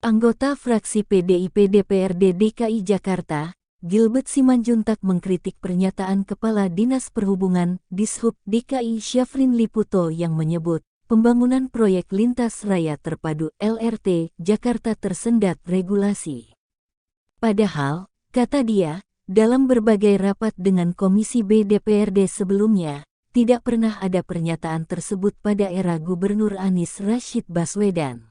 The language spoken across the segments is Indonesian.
Anggota fraksi PDIP DPRD DKI Jakarta, Gilbert Simanjuntak mengkritik pernyataan Kepala Dinas Perhubungan Dishub DKI Syafrin Liputo yang menyebut pembangunan proyek lintas raya terpadu LRT Jakarta tersendat regulasi. Padahal, kata dia, dalam berbagai rapat dengan Komisi B DPRD sebelumnya, tidak pernah ada pernyataan tersebut pada era Gubernur Anies Rashid Baswedan.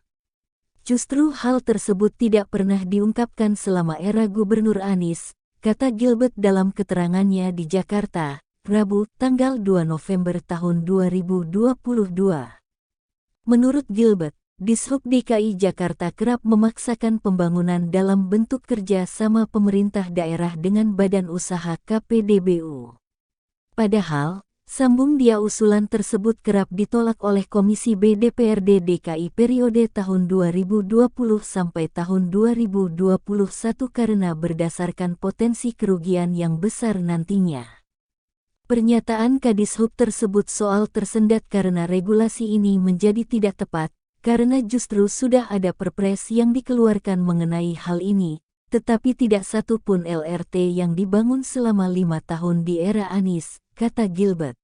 Justru hal tersebut tidak pernah diungkapkan selama era Gubernur Anies, kata Gilbert dalam keterangannya di Jakarta, Rabu, tanggal 2 November tahun 2022. Menurut Gilbert, Dishub DKI Jakarta kerap memaksakan pembangunan dalam bentuk kerja sama pemerintah daerah dengan badan usaha KPDBU. Padahal, sambung dia, usulan tersebut kerap ditolak oleh Komisi B DPRD DKI periode tahun 2020 sampai tahun 2021 karena berdasarkan potensi kerugian yang besar nantinya. Pernyataan Kadishub tersebut soal tersendat karena regulasi ini menjadi tidak tepat, karena justru sudah ada perpres yang dikeluarkan mengenai hal ini, tetapi tidak satu pun LRT yang dibangun selama 5 tahun di era Anies, kata Gilbert.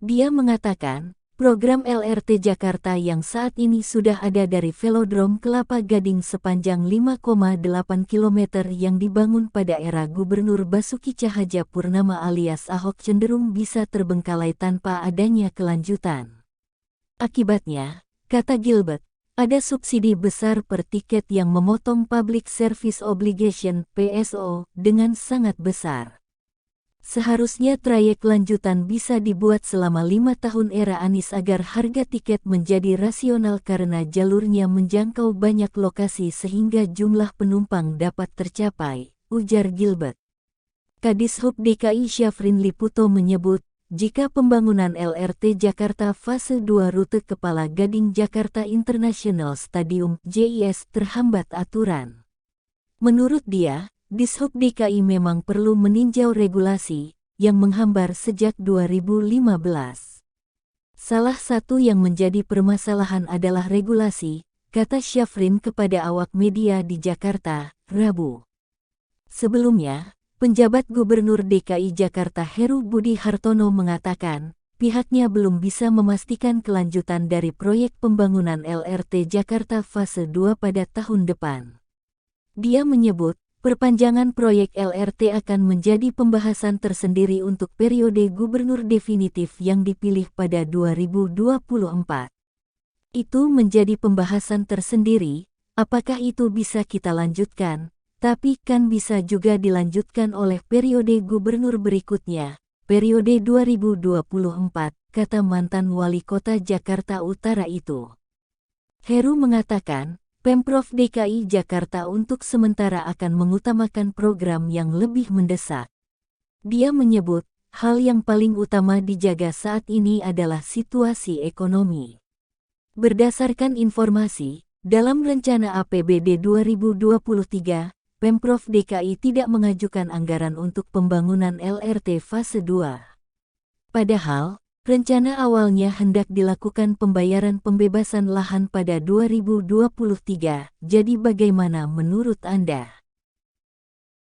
Dia mengatakan, program LRT Jakarta yang saat ini sudah ada dari Velodrome Kelapa Gading sepanjang 5,8 km yang dibangun pada era Gubernur Basuki Cahayapurnama alias Ahok cenderung bisa terbengkalai tanpa adanya kelanjutan. Akibatnya, kata Gilbert, ada subsidi besar per tiket yang memotong Public Service Obligation (PSO) dengan sangat besar. Seharusnya trayek lanjutan bisa dibuat selama 5 tahun era Anies agar harga tiket menjadi rasional karena jalurnya menjangkau banyak lokasi sehingga jumlah penumpang dapat tercapai, ujar Gilbert. Kadishub DKI Syafrin Liputo menyebut, jika pembangunan LRT Jakarta Fase 2 rute Kepala Gading Jakarta International Stadium (JIS) terhambat aturan. Menurut dia, Dishub DKI memang perlu meninjau regulasi yang menghambar sejak 2015. Salah satu yang menjadi permasalahan adalah regulasi, kata Syafrin kepada awak media di Jakarta, Rabu. Sebelumnya, penjabat Gubernur DKI Jakarta Heru Budi Hartono mengatakan, pihaknya belum bisa memastikan kelanjutan dari proyek pembangunan LRT Jakarta Fase 2 pada tahun depan. Dia menyebut, perpanjangan proyek LRT akan menjadi pembahasan tersendiri untuk periode gubernur definitif yang dipilih pada 2024. Itu menjadi pembahasan tersendiri, apakah itu bisa kita lanjutkan, tapi kan bisa juga dilanjutkan oleh periode gubernur berikutnya, periode 2024, kata mantan wali kota Jakarta Utara itu. Heru mengatakan, Pemprov DKI Jakarta untuk sementara akan mengutamakan program yang lebih mendesak. Dia menyebut, hal yang paling utama dijaga saat ini adalah situasi ekonomi. Berdasarkan informasi, dalam rencana APBD 2023, Pemprov DKI tidak mengajukan anggaran untuk pembangunan LRT Fase 2. Padahal, rencana awalnya hendak dilakukan pembayaran pembebasan lahan pada 2023, jadi bagaimana menurut Anda?